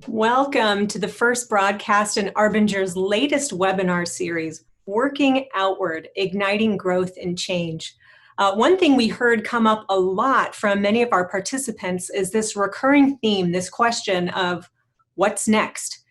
Welcome to the first broadcast in Arbinger's latest webinar series, Working Outward, Igniting Growth and Change. One thing we heard come up a lot from many of our participants is this recurring theme, this question of what's next?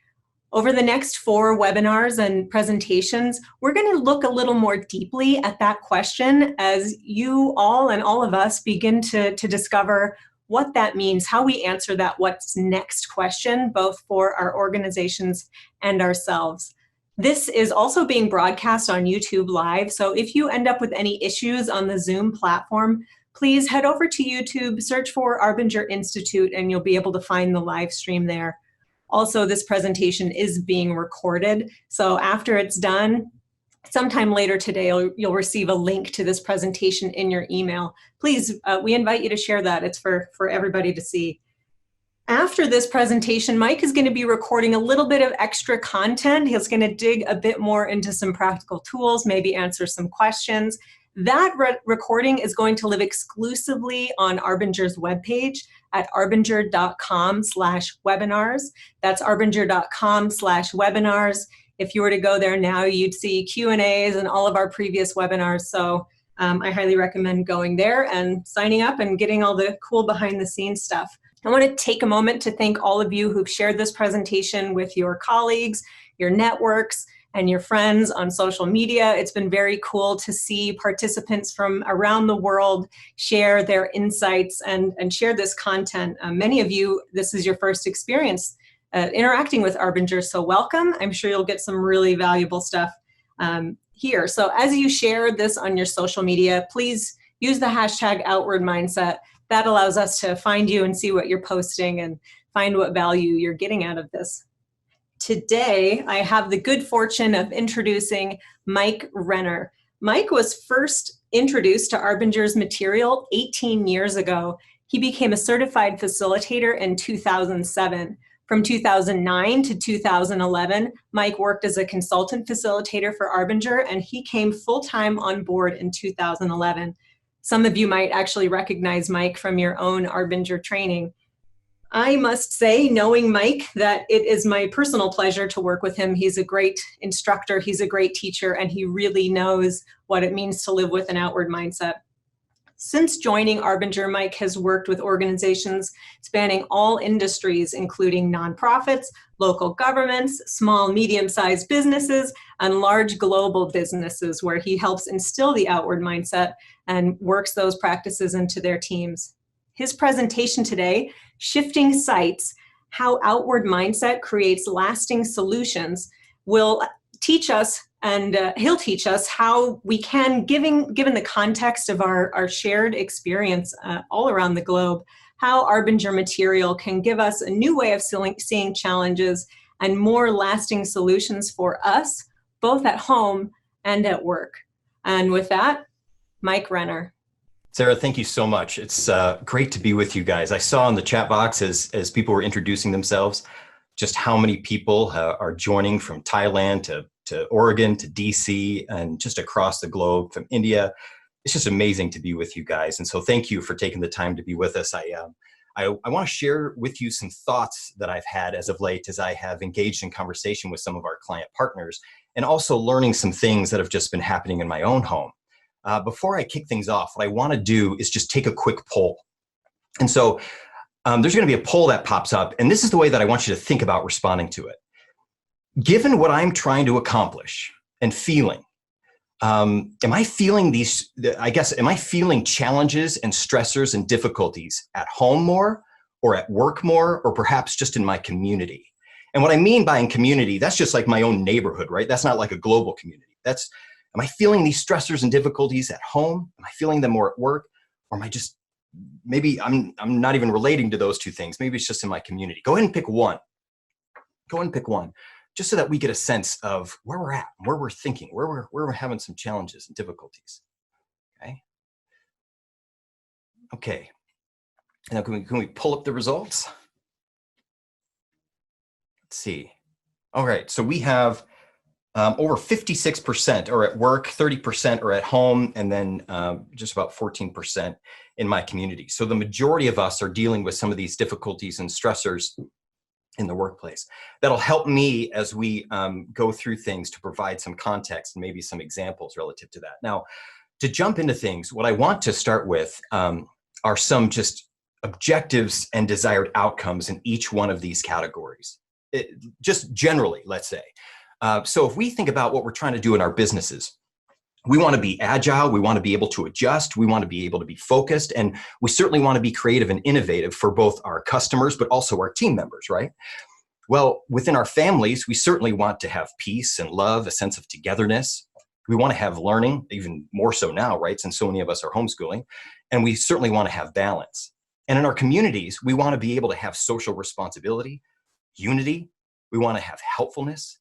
Over the next 4 webinars and presentations, we're going to look a little more deeply at that question as you all and all of us begin to discover what that means, how we answer that what's next question, both for our organizations and ourselves. This is also being broadcast on YouTube Live, so if you end up with any issues on the Zoom platform, please head over to YouTube, search for Arbinger Institute, and you'll be able to find the live stream there. Also, this presentation is being recorded, so after it's done, sometime later today, you'll receive a link to this presentation in your email. Please, we invite you to share that. It's for everybody to see. After this presentation, Mike is going to be recording a little bit of extra content. He's going to dig a bit more into some practical tools, maybe answer some questions. That recording is going to live exclusively on Arbinger's webpage at arbinger.com/webinars. That's arbinger.com/webinars. If you were to go there now, you'd see Q&As and all of our previous webinars. So I highly recommend going there and signing up and getting all the cool behind the scenes stuff. I want to take a moment to thank all of you who've shared this presentation with your colleagues, your networks, and your friends on social media. It's been very cool to see participants from around the world share their insights and share this content. Many of you, this is your first experience interacting with Arbinger, so welcome. I'm sure you'll get some really valuable stuff here. So as you share this on your social media, please use the hashtag Outward Mindset. That allows us to find you and see what you're posting and find what value you're getting out of this. Today, I have the good fortune of introducing Mike Rener. Mike was first introduced to Arbinger's material 18 years ago. He became a certified facilitator in 2007. From 2009 to 2011, Mike worked as a consultant facilitator for Arbinger, and he came full-time on board in 2011. Some of you might actually recognize Mike from your own Arbinger training. I must say, knowing Mike, that it is my personal pleasure to work with him. He's a great instructor, he's a great teacher, and he really knows what it means to live with an outward mindset. Since joining Arbinger, Mike has worked with organizations spanning all industries, including nonprofits, local governments, small, medium-sized businesses, and large global businesses, where he helps instill the outward mindset and works those practices into their teams. His presentation today, Shifting Sights, How Outward Mindset Creates Lasting Solutions, will teach us, and he'll teach us how we can, given the context of our shared experience all around the globe, how Arbinger material can give us a new way of seeing challenges and more lasting solutions for us, both at home and at work. And with that, Mike Rener. Sarah, thank you so much. It's great to be with you guys. I saw in the chat box as people were introducing themselves, just how many people are joining from Thailand to Oregon to DC and just across the globe, from India. It's just amazing to be with you guys. And so thank you for taking the time to be with us. I want to share with you some thoughts that I've had as of late as I have engaged in conversation with some of our client partners, and also learning some things that have just been happening in my own home. Before I kick things off, what I want to do is just take a quick poll. And so there's going to be a poll that pops up, and this is the way that I want you to think about responding to it. Given what I'm trying to accomplish and feeling, am I feeling am I feeling challenges and stressors and difficulties at home more, or at work more, or perhaps just in my community? And what I mean by in community, that's just like my own neighborhood, right? That's not like a global community. Am I feeling these stressors and difficulties at home? Am I feeling them more at work? Or am I just, maybe I'm not even relating to those two things. Maybe it's just in my community. Go ahead and pick one. Go ahead and pick one, just so that we get a sense of where we're at, where we're thinking, where we're having some challenges and difficulties. Okay. And now can we pull up the results? Let's see. All right, so we have over 56% are at work, 30% are at home, and then just about 14% in my community. So the majority of us are dealing with some of these difficulties and stressors in the workplace. That'll help me as we go through things to provide some context and maybe some examples relative to that. Now, to jump into things, what I want to start with are some just objectives and desired outcomes in each one of these categories. Just generally, let's say. So if we think about what we're trying to do in our businesses, we want to be agile, we want to be able to adjust, we want to be able to be focused, and we certainly want to be creative and innovative for both our customers, but also our team members, right? Well, within our families, we certainly want to have peace and love, a sense of togetherness. We want to have learning, even more so now, right? Since so many of us are homeschooling, and we certainly want to have balance. And in our communities, we want to be able to have social responsibility, unity. We want to have helpfulness.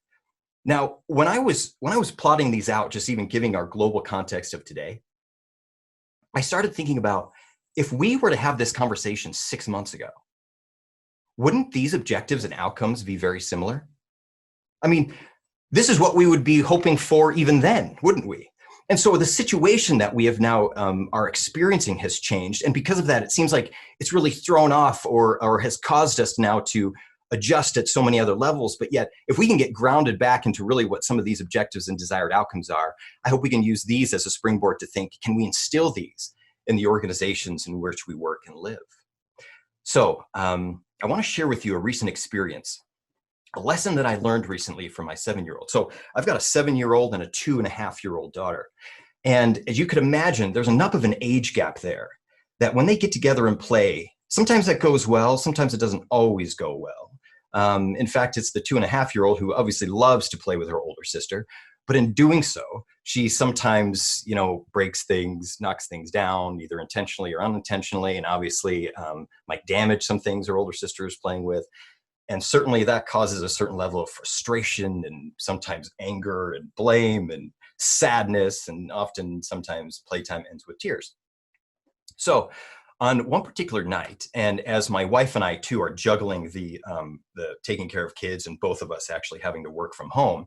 Now, when I was plotting these out, just even giving our global context of today, I started thinking about if we were to have this conversation 6 months ago, wouldn't these objectives and outcomes be very similar? I mean, this is what we would be hoping for even then, wouldn't we? And so the situation that we have now are experiencing has changed. And because of that, it seems like it's really thrown off or has caused us now to adjust at so many other levels. But yet, if we can get grounded back into really what some of these objectives and desired outcomes are, I hope we can use these as a springboard to think, can we instill these in the organizations in which we work and live? So I want to share with you a recent experience, a lesson that I learned recently from my 7-year-old. So I've got a 7-year-old and a 2.5-year-old daughter. And as you could imagine, there's enough of an age gap there that when they get together and play, sometimes that goes well, sometimes it doesn't always go well. In fact, it's the 2.5-year-old who obviously loves to play with her older sister, but in doing so, she sometimes, breaks things, knocks things down, either intentionally or unintentionally, and obviously might damage some things her older sister is playing with. And certainly that causes a certain level of frustration and sometimes anger and blame and sadness, and often sometimes playtime ends with tears. So on one particular night, and as my wife and I too are juggling the taking care of kids and both of us actually having to work from home,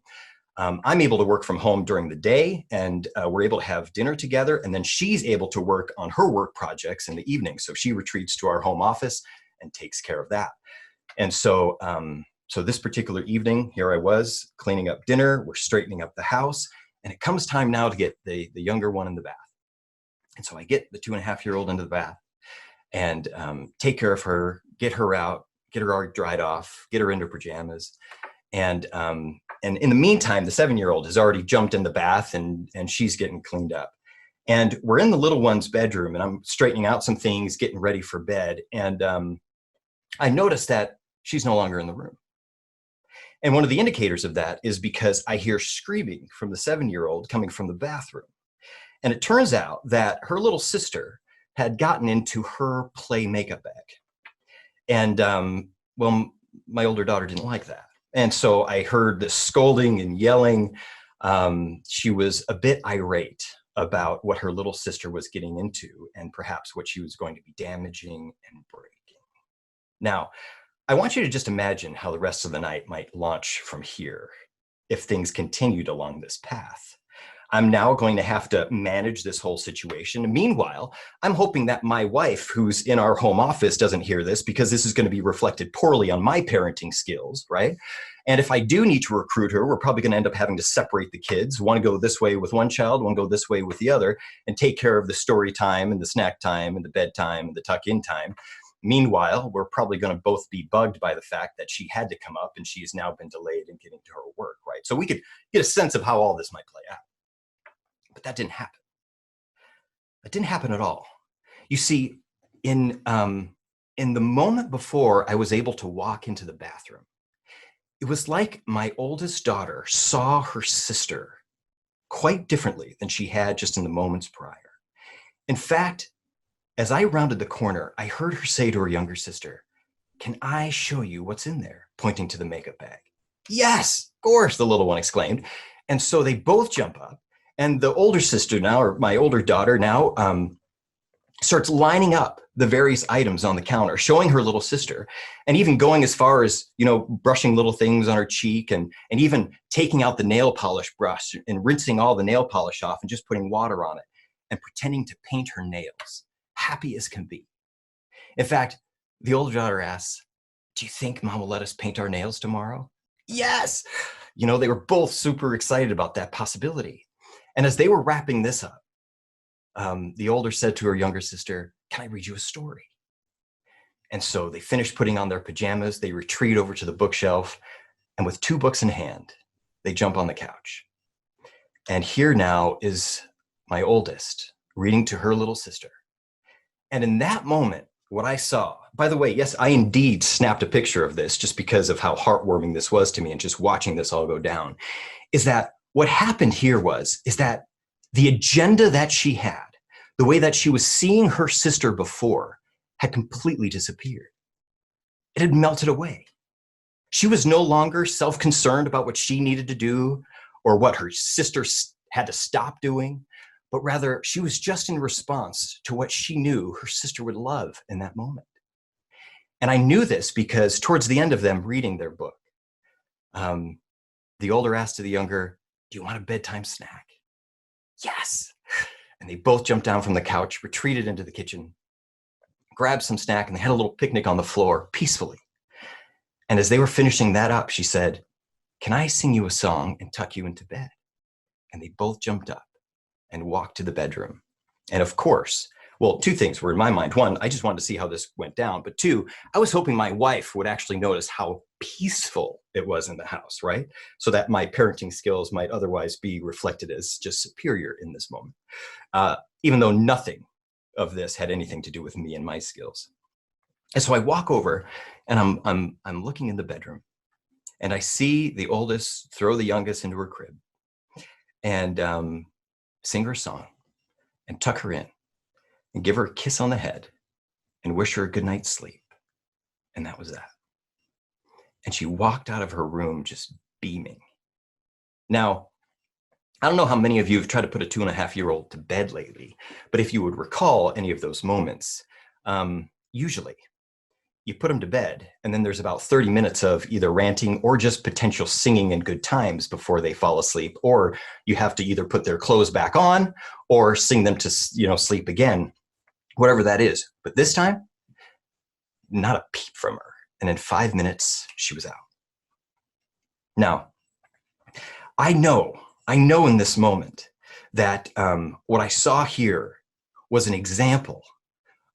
I'm able to work from home during the day, and we're able to have dinner together, and then she's able to work on her work projects in the evening. So she retreats to our home office and takes care of that. And so this particular evening, here I was cleaning up dinner, we're straightening up the house, and it comes time now to get the younger one in the bath. And so I get the 2.5-year-old into the bath and take care of her, get her out, get her all dried off, get her into pajamas. And in the meantime, the 7-year-old has already jumped in the bath and she's getting cleaned up. And we're in the little one's bedroom, and I'm straightening out some things, getting ready for bed. And I noticed that she's no longer in the room. And one of the indicators of that is because I hear screaming from the 7-year-old coming from the bathroom. And it turns out that her little sister had gotten into her play makeup bag. And well, my older daughter didn't like that. And so I heard this scolding and yelling. She was a bit irate about what her little sister was getting into and perhaps what she was going to be damaging and breaking. Now, I want you to just imagine how the rest of the night might launch from here if things continued along this path. I'm now going to have to manage this whole situation. Meanwhile, I'm hoping that my wife, who's in our home office, doesn't hear this, because this is going to be reflected poorly on my parenting skills, right? And if I do need to recruit her, we're probably going to end up having to separate the kids. One go this way with one child, one go this way with the other, and take care of the story time and the snack time and the bedtime and the tuck-in time. Meanwhile, we're probably going to both be bugged by the fact that she had to come up and she has now been delayed in getting to her work, right? So we could get a sense of how all this might play out. But that didn't happen. That didn't happen at all. You see, in the moment before I was able to walk into the bathroom, it was like my oldest daughter saw her sister quite differently than she had just in the moments prior. In fact, as I rounded the corner, I heard her say to her younger sister, "Can I show you what's in there?" pointing to the makeup bag. "Yes, of course," the little one exclaimed. And so they both jump up. And the older sister now, or my older daughter now, starts lining up the various items on the counter, showing her little sister, and even going as far as, brushing little things on her cheek and even taking out the nail polish brush and rinsing all the nail polish off and just putting water on it and pretending to paint her nails, happy as can be. In fact, the older daughter asks, do you think Mom will let us paint our nails tomorrow? Yes. You know, they were both super excited about that possibility. And as they were wrapping this up, the older said to her younger sister, can I read you a story? And so they finished putting on their pajamas. They retreat over to the bookshelf. And with 2 books in hand, they jump on the couch. And here now is my oldest reading to her little sister. And in that moment, what I saw, by the way, yes, I indeed snapped a picture of this just because of how heartwarming this was to me and just watching this all go down, is that what happened here is that the agenda that she had, the way that she was seeing her sister before, had completely disappeared. It had melted away. She was no longer self-concerned about what she needed to do or what her sister had to stop doing, but rather she was just in response to what she knew her sister would love in that moment. And I knew this because towards the end of them reading their book, the older asked to the younger, do you want a bedtime snack? Yes. And they both jumped down from the couch, retreated into the kitchen, grabbed some snack, and they had a little picnic on the floor peacefully. And as they were finishing that up, she said, can I sing you a song and tuck you into bed? And they both jumped up and walked to the bedroom. And of course, well, 2 things were in my mind. 1, I just wanted to see how this went down. But 2, I was hoping my wife would actually notice how peaceful it was in the house, right? So that my parenting skills might otherwise be reflected as just superior in this moment, even though nothing of this had anything to do with me and my skills. And so I walk over and I'm looking in the bedroom and I see the oldest throw the youngest into her crib and sing her a song and tuck her in and give her a kiss on the head and wish her a good night's sleep. And that was that. And she walked out of her room just beaming. Now, I don't know how many of you have tried to put a 2.5-year-old to bed lately, but if you would recall any of those moments, usually you put them to bed and then there's about 30 minutes of either ranting or just potential singing and good times before they fall asleep, or you have to either put their clothes back on or sing them to, sleep again, whatever that is. But this time, not a peep from her. And in 5 minutes, she was out. Now, I know in this moment that what I saw here was an example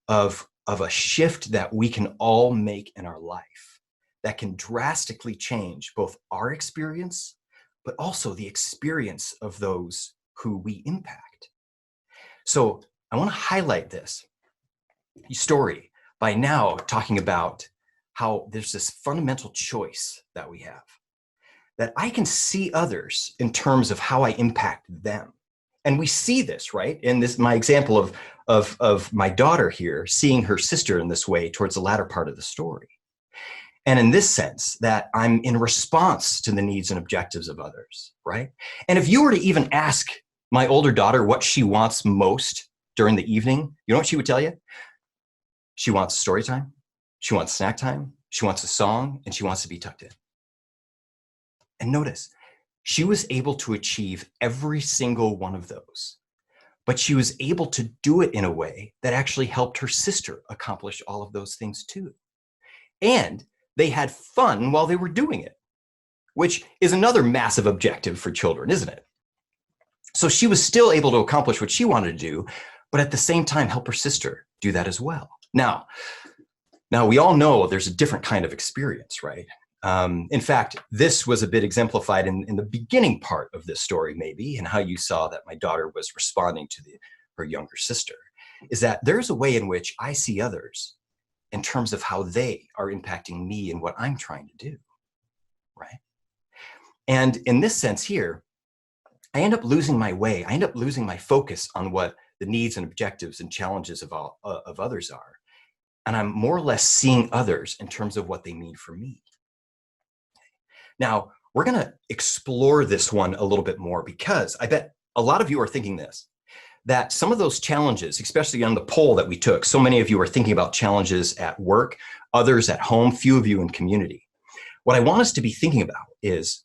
of a shift that we can all make in our life that can drastically change both our experience, but also the experience of those who we impact. So I want to highlight this story by now talking about how there's this fundamental choice that we have, that I can see others in terms of how I impact them. And we see this, right? In this, my example of my daughter here, seeing her sister in this way towards the latter part of the story. And in this sense, that I'm in response to the needs and objectives of others, right? And if you were to even ask my older daughter what she wants most during the evening, you know what she would tell you? She wants story time, she wants snack time, she wants a song, and she wants to be tucked in. And notice, she was able to achieve every single one of those, but she was able to do it in a way that actually helped her sister accomplish all of those things too. And they had fun while they were doing it, which is another massive objective for children, isn't it? So she was still able to accomplish what she wanted to do, but at the same time help her sister do that as well. Now we all know there's a different kind of experience, right? In fact, this was a bit exemplified in the beginning part of this story, maybe, and how you saw that my daughter was responding to her younger sister, is that there's a way in which I see others in terms of how they are impacting me and what I'm trying to do, right? And in this sense here, I end up losing my way. I end up losing my focus on what the needs and objectives and challenges of others are. And I'm more or less seeing others in terms of what they mean for me. Now, we're going to explore this one a little bit more because I bet a lot of you are thinking this, that some of those challenges, especially on the poll that we took, so many of you are thinking about challenges at work, others at home, few of you in community. What I want us to be thinking about is,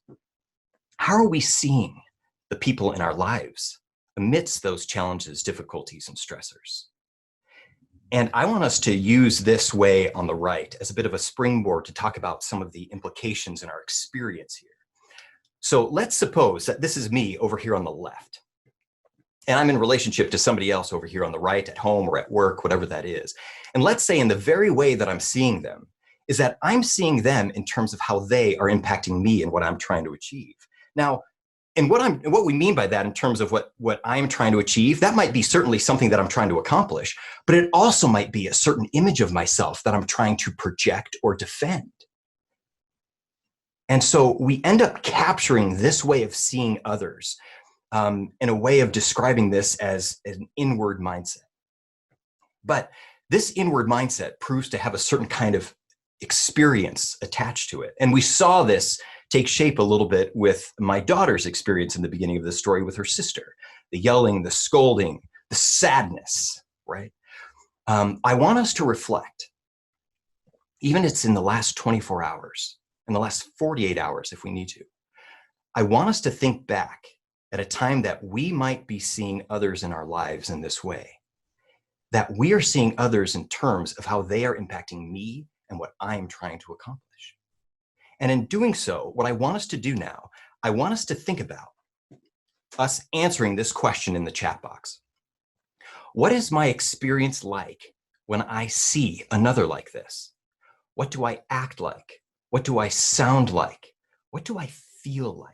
how are we seeing the people in our lives amidst those challenges, difficulties, and stressors? And I want us to use this way on the right as a bit of a springboard to talk about some of the implications in our experience here. So let's suppose that this is me over here on the left, and I'm in relationship to somebody else over here on the right, at home or at work, whatever that is. And let's say in the very way that I'm seeing them is that I'm seeing them in terms of how they are impacting me and what I'm trying to achieve. Now, and what we mean by that in terms of what I'm trying to achieve, that might be certainly something that I'm trying to accomplish, but it also might be a certain image of myself that I'm trying to project or defend. And so we end up capturing this way of seeing others in a way of describing this as an inward mindset. But this inward mindset proves to have a certain kind of experience attached to it. And we saw this take shape a little bit with my daughter's experience in the beginning of the story with her sister. The yelling, the scolding, the sadness, right? I want us to reflect, even if it's in the last 24 hours, in the last 48 hours if we need to. I want us to think back at a time that we might be seeing others in our lives in this way, that we are seeing others in terms of how they are impacting me and what I'm trying to accomplish. And in doing so, what I want us to do now, I want us to think about us answering this question in the chat box. What is my experience like when I see another like this? What do I act like? What do I sound like? What do I feel like?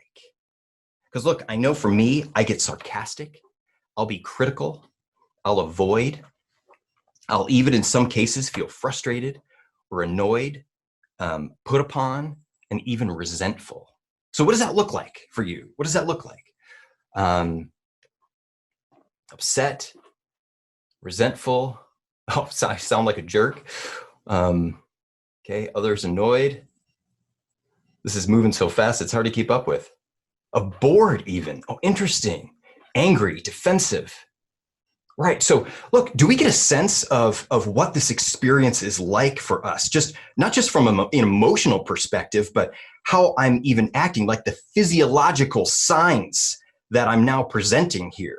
Because look, I know for me, I get sarcastic. I'll be critical. I'll avoid. I'll even in some cases feel frustrated or annoyed, put upon, and even resentful. So what does that look like for you? What does that look like? Upset, resentful. Oh, I sound like a jerk. Okay, others annoyed. This is moving so fast, it's hard to keep up with. Bored even. Oh, interesting. Angry, defensive. Right. So look, do we get a sense of what this experience is like for us? Just not just from an emotional perspective, but how I'm even acting, like the physiological signs that I'm now presenting here.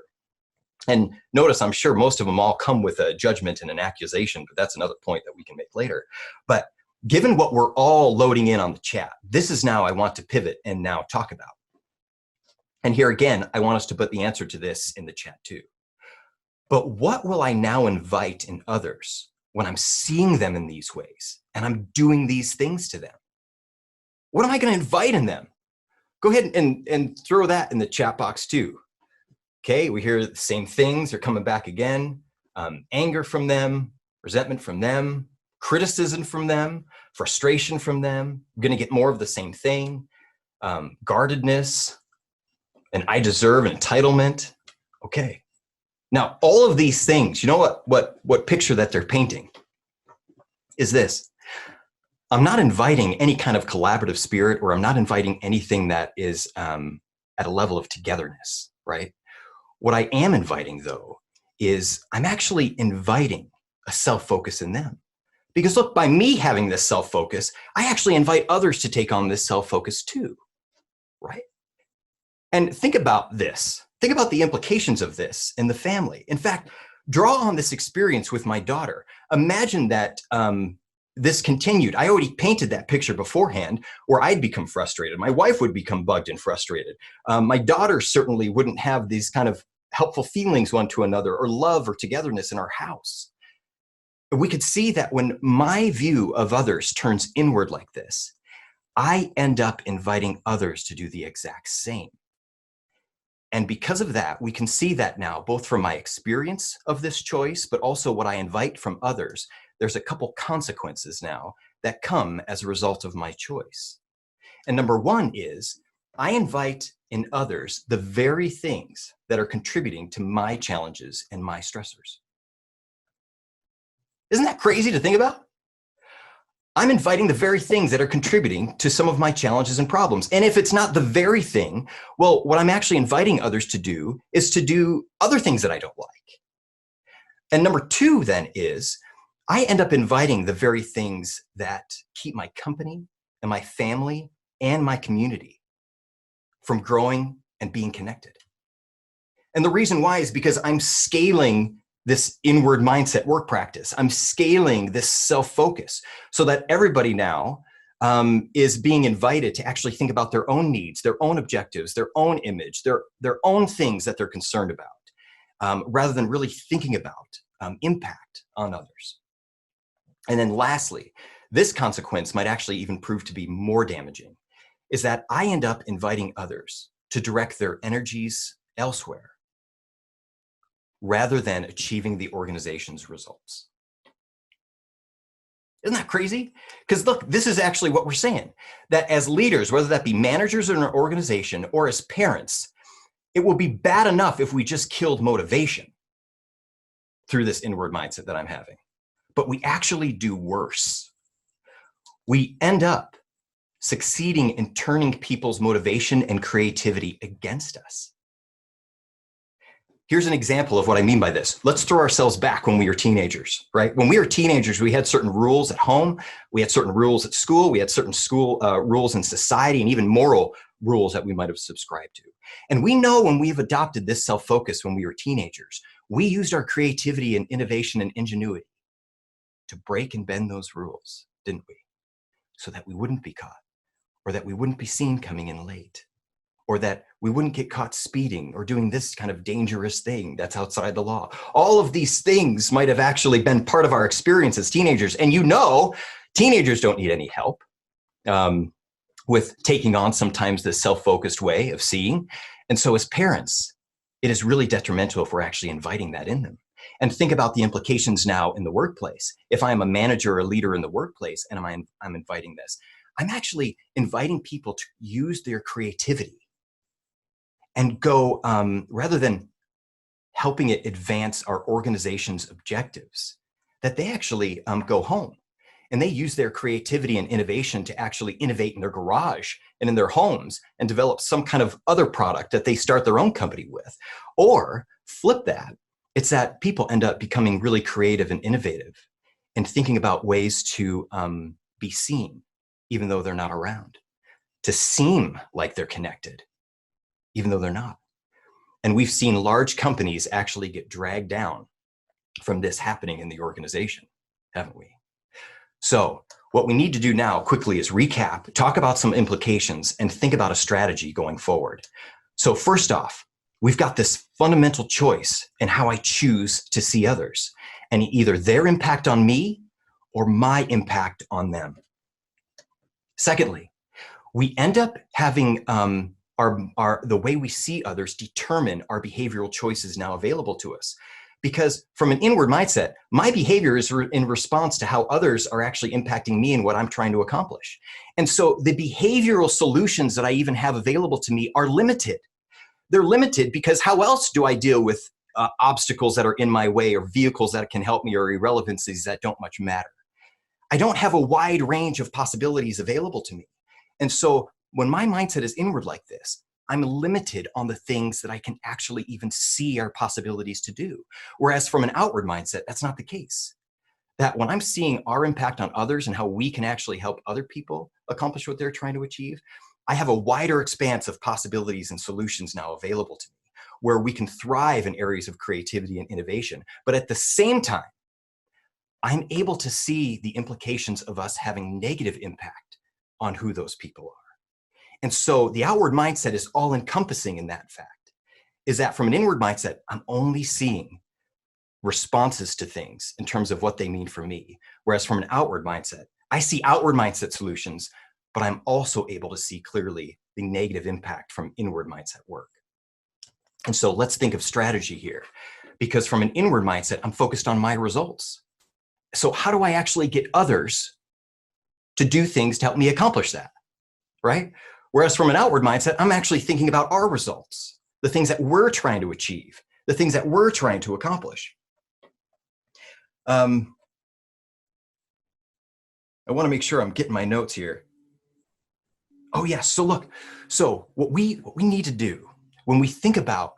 And notice, I'm sure most of them all come with a judgment and an accusation, but that's another point that we can make later. But given what we're all loading in on the chat, this is now I want to pivot and now talk about. And here again, I want us to put the answer to this in the chat too. But what will I now invite in others when I'm seeing them in these ways and I'm doing these things to them? What am I going to invite in them? Go ahead and throw that in the chat box too. Okay, we hear the same things. They're coming back again. Anger from them, resentment from them, criticism from them, frustration from them. I'm going to get more of the same thing. Guardedness, and I deserve, entitlement. Okay. Now, all of these things, you know what picture that they're painting is this. I'm not inviting any kind of collaborative spirit, or I'm not inviting anything that is at a level of togetherness, right? What I am inviting, though, is I'm actually inviting a self-focus in them. Because look, by me having this self-focus, I actually invite others to take on this self-focus too, right? And think about this. Think about the implications of this in the family. In fact, draw on this experience with my daughter. Imagine that this continued. I already painted that picture beforehand where I'd become frustrated. My wife would become bugged and frustrated. My daughter certainly wouldn't have these kind of helpful feelings one to another, or love or togetherness in our house. We could see that when my view of others turns inward like this, I end up inviting others to do the exact same. And because of that, we can see that now, both from my experience of this choice, but also what I invite from others, there's a couple consequences now that come as a result of my choice. And number one is, I invite in others the very things that are contributing to my challenges and my stressors. Isn't that crazy to think about? I'm inviting the very things that are contributing to some of my challenges and problems. And if it's not the very thing, well, what I'm actually inviting others to do is to do other things that I don't like. And number two then is, I end up inviting the very things that keep my company and my family and my community from growing and being connected. And the reason why is because I'm scaling this inward mindset work practice. I'm scaling this self-focus so that everybody now is being invited to actually think about their own needs, their own objectives, their own image, their own things that they're concerned about, rather than really thinking about impact on others. And then lastly, this consequence might actually even prove to be more damaging, is that I end up inviting others to direct their energies elsewhere rather than achieving the organization's results. Isn't that crazy? Because look, this is actually what we're saying, that as leaders, whether that be managers in an organization or as parents, it will be bad enough if we just killed motivation through this inward mindset that I'm having. But we actually do worse. We end up succeeding in turning people's motivation and creativity against us. Here's an example of what I mean by this. Let's throw ourselves back when we were teenagers, right? When we were teenagers, we had certain rules at home, we had certain rules at school, we had certain school rules in society, and even moral rules that we might have subscribed to. And we know when we've adopted this self-focus when we were teenagers, we used our creativity and innovation and ingenuity to break and bend those rules, didn't we? So that we wouldn't be caught, or that we wouldn't be seen coming in late, or that we wouldn't get caught speeding or doing this kind of dangerous thing that's outside the law. All of these things might have actually been part of our experience as teenagers. And you know, teenagers don't need any help with taking on sometimes this self-focused way of seeing. And so as parents, it is really detrimental if we're actually inviting that in them. And think about the implications now in the workplace. If I'm a manager or a leader in the workplace and I'm inviting this, I'm actually inviting people to use their creativity and go, rather than helping it advance our organization's objectives, that they actually go home and they use their creativity and innovation to actually innovate in their garage and in their homes and develop some kind of other product that they start their own company with. Or flip that, it's that people end up becoming really creative and innovative and thinking about ways to be seen, even though they're not around, to seem like they're connected, even though they're not. And we've seen large companies actually get dragged down from this happening in the organization, haven't we? So what we need to do now quickly is recap, talk about some implications, and think about a strategy going forward. So first off, we've got this fundamental choice in how I choose to see others, and either their impact on me or my impact on them. Secondly, we end up having the way we see others determine our behavioral choices now available to us. Because from an inward mindset, my behavior is in response to how others are actually impacting me and what I'm trying to accomplish. And so the behavioral solutions that I even have available to me are limited. They're limited because how else do I deal with obstacles that are in my way or vehicles that can help me or irrelevancies that don't much matter? I don't have a wide range of possibilities available to me. And so when my mindset is inward like this, I'm limited on the things that I can actually even see are possibilities to do. Whereas from an outward mindset, that's not the case. That when I'm seeing our impact on others and how we can actually help other people accomplish what they're trying to achieve, I have a wider expanse of possibilities and solutions now available to me, where we can thrive in areas of creativity and innovation. But at the same time, I'm able to see the implications of us having negative impact on who those people are. And so the outward mindset is all encompassing in that fact, is that from an inward mindset, I'm only seeing responses to things in terms of what they mean for me. Whereas from an outward mindset, I see outward mindset solutions, but I'm also able to see clearly the negative impact from inward mindset work. And so let's think of strategy here, because from an inward mindset, I'm focused on my results. So how do I actually get others to do things to help me accomplish that, right? Whereas from an outward mindset, I'm actually thinking about our results, the things that we're trying to achieve, the things that we're trying to accomplish. I want to make sure I'm getting my notes here. Oh yes, so look, so what we need to do when we think about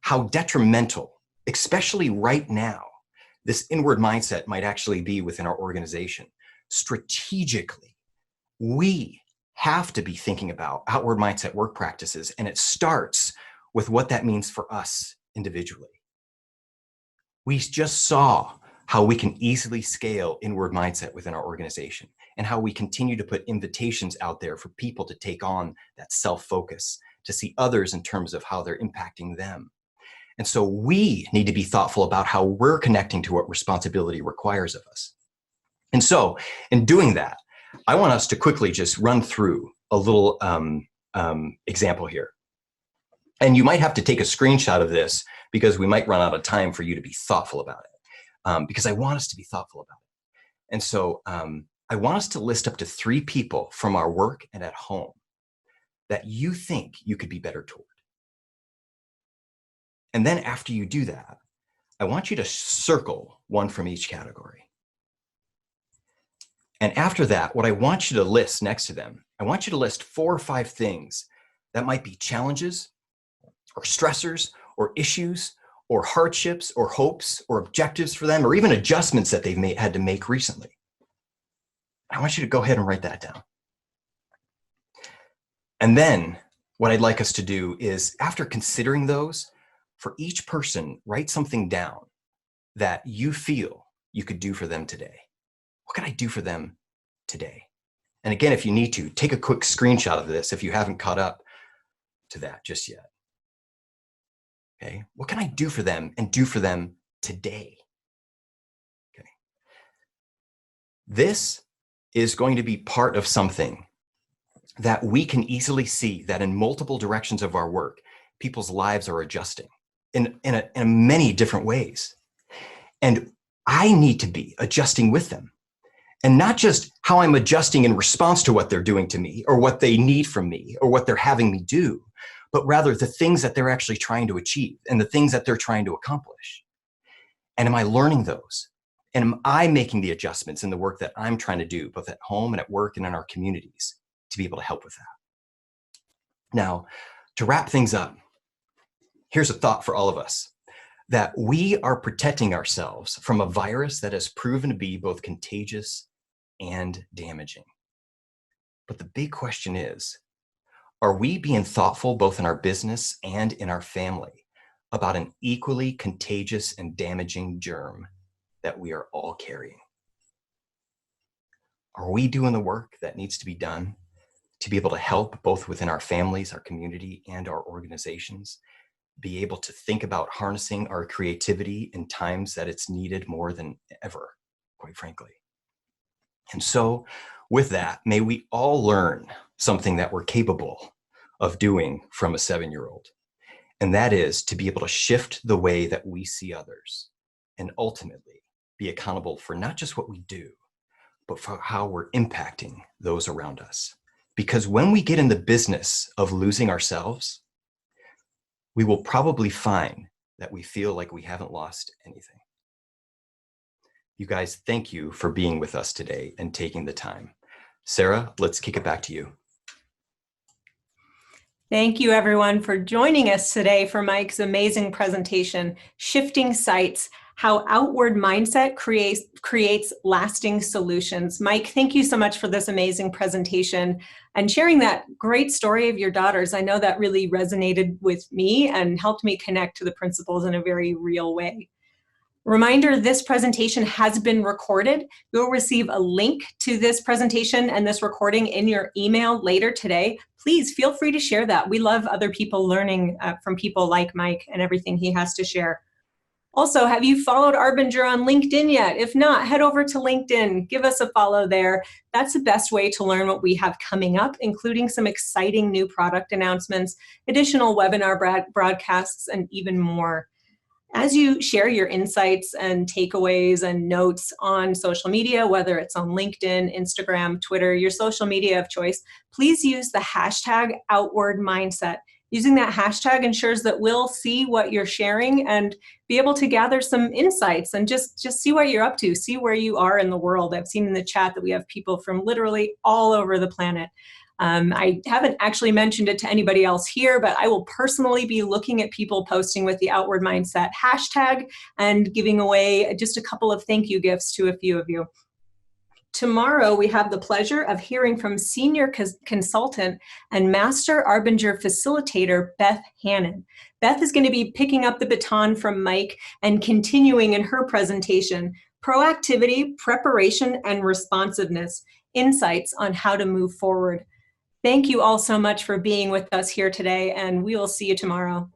how detrimental, especially right now, this inward mindset might actually be within our organization, strategically, we have to be thinking about outward mindset work practices, and it starts with what that means for us individually. We just saw how we can easily scale inward mindset within our organization and how we continue to put invitations out there for people to take on that self-focus, to see others in terms of how they're impacting them. And so we need to be thoughtful about how we're connecting to what responsibility requires of us. And so in doing that, I want us to quickly just run through a little example here. And you might have to take a screenshot of this because we might run out of time for you to be thoughtful about it, because I want us to be thoughtful about it. And so I want us to list up to 3 people from our work and at home that you think you could be better toward. And then after you do that, I want you to circle 1 from each category. And after that, what I want you to list next to them, I want you to list 4 or 5 things that might be challenges or stressors or issues or hardships or hopes or objectives for them, or even adjustments that they've had to make recently. I want you to go ahead and write that down. And then what I'd like us to do is, after considering those, for each person, write something down that you feel you could do for them today. What can I do for them today? And again, if you need to, take a quick screenshot of this if you haven't caught up to that just yet. Okay, what can I do for them and do for them today? Okay. This is going to be part of something that we can easily see that in multiple directions of our work, people's lives are adjusting in many different ways. And I need to be adjusting with them. And not just how I'm adjusting in response to what they're doing to me or what they need from me or what they're having me do, but rather the things that they're actually trying to achieve and the things that they're trying to accomplish. And am I learning those? And am I making the adjustments in the work that I'm trying to do, both at home and at work and in our communities, to be able to help with that? Now, to wrap things up, here's a thought for all of us, that we are protecting ourselves from a virus that has proven to be both contagious and damaging. But the big question is, are we being thoughtful both in our business and in our family about an equally contagious and damaging germ that we are all carrying? Are we doing the work that needs to be done to be able to help both within our families, our community, and our organizations, be able to think about harnessing our creativity in times that it's needed more than ever, quite frankly? And so with that, may we all learn something that we're capable of doing from a 7-year-old. And that is to be able to shift the way that we see others and ultimately be accountable for not just what we do, but for how we're impacting those around us. Because when we get in the business of losing ourselves, we will probably find that we feel like we haven't lost anything. You guys, thank you for being with us today and taking the time. Sarah, let's kick it back to you. Thank you, everyone, for joining us today for Mike's amazing presentation, Shifting Sights, How Outward Mindset Creates Lasting Solutions. Mike, thank you so much for this amazing presentation and sharing that great story of your daughters. I know that really resonated with me and helped me connect to the principles in a very real way. Reminder, this presentation has been recorded. You'll receive a link to this presentation and this recording in your email later today. Please feel free to share that. We love other people learning from people like Mike and everything he has to share. Also, have you followed Arbinger on LinkedIn yet? If not, head over to LinkedIn. Give us a follow there. That's the best way to learn what we have coming up, including some exciting new product announcements, additional webinar broadcasts, and even more. As you share your insights and takeaways and notes on social media, whether it's on LinkedIn, Instagram, Twitter, your social media of choice, please use the hashtag Outward Mindset. Using that hashtag ensures that we'll see what you're sharing and be able to gather some insights and just see what you're up to, see where you are in the world. I've seen in the chat that we have people from literally all over the planet. I haven't actually mentioned it to anybody else here, but I will personally be looking at people posting with the Outward Mindset hashtag and giving away just a couple of thank you gifts to a few of you. Tomorrow, we have the pleasure of hearing from Senior Consultant and Master Arbinger Facilitator, Beth Hannon. Beth is going to be picking up the baton from Mike and continuing in her presentation, Proactivity, Preparation, and Responsiveness, Insights on how to move forward. Thank you all so much for being with us here today, and we will see you tomorrow.